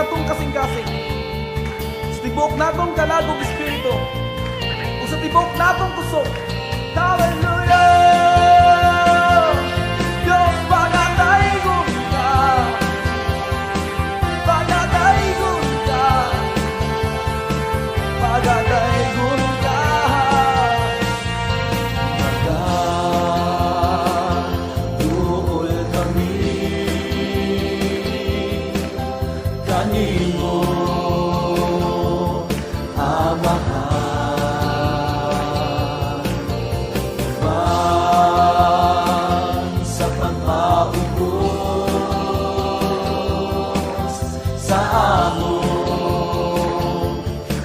natong kasing-kasing, sa tibok natong kalagong espiritu, o sa tibok natong kusog. Hallelujah! Diyos, pagataygon ka, pagataygon ka, pagataygon ka. Nagatuol kami kanimo, Amahan, sa pagpaubos sa among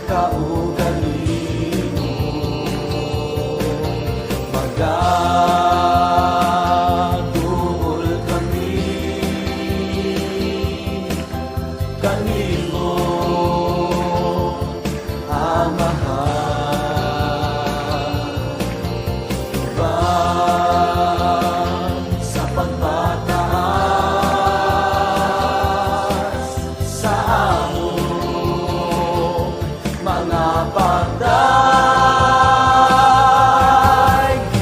kaugalingon, magatuol kami kanimo, Amahan, sa pagpataas sa among mga pagday,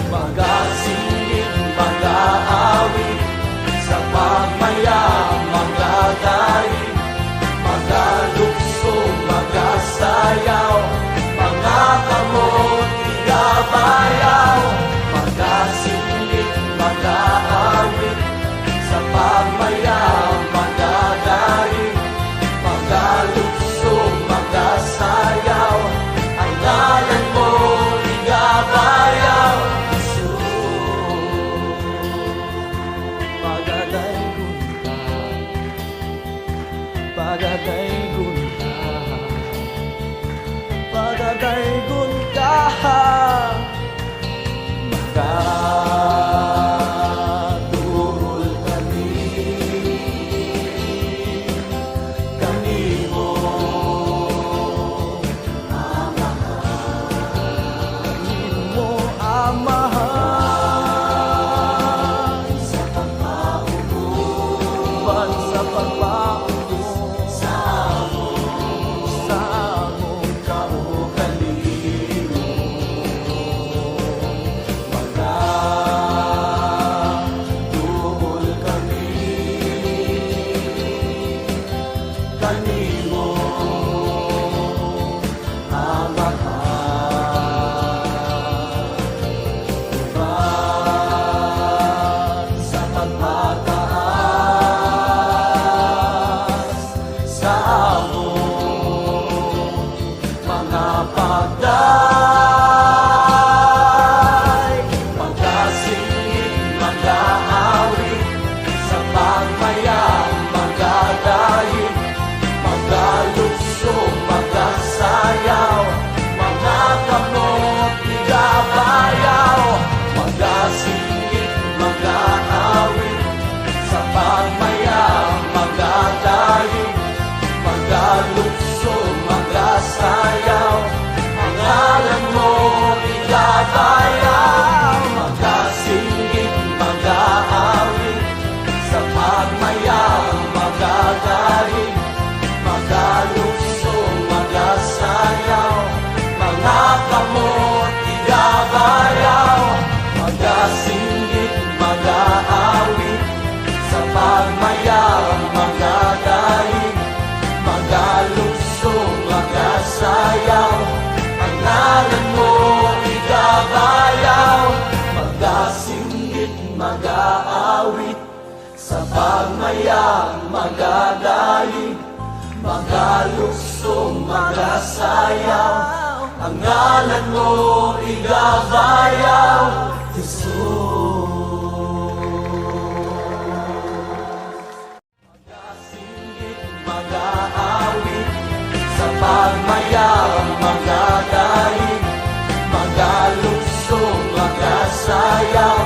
magasingit, mag-aawit sa pagmayang, magagaling, magalukso, magasayaw, mga kamot, igabayaw, magasingit, mag-aawit sa pagmayang, magagaling, magalukso, magasayaw, ang ngalan mo igabayaw. Jesus, pagataygon ka, pagataygon ka, pagataygon ka, magatuol kami kanimo, kanimo, Amahan, sa pagpaubos, sa pagpaubos sa among kaugalingon, magatuol kami kanimo, Amahan, sa pagpataas sa among mga pagday, magasingit, mag-aawit sa pagmayang, magagaling, magalukso, magasayaw, mga kamot, igabayaw, magasingit, mag-aawit sa pagmayang, magagaling, magalukso, magasayaw, ang ngalan mo igabayaw, magasingit, mag-aawit sa pagmayang, magagaling, magalukso, magasayaw, mga kamot, igabayaw, magasingit, mag-aawit sa pagmayang, magagaling, magalukso, magasayaw, ang ngalan mo igabayaw, magasingit, mag-aawit sa pagmayang, magagaling, magalukso, magasayaw, ang ngalan mo igabayaw, Jesus. Magasingit, mag-aawit sa pagmayang, magagaling, magalukso, magasayaw,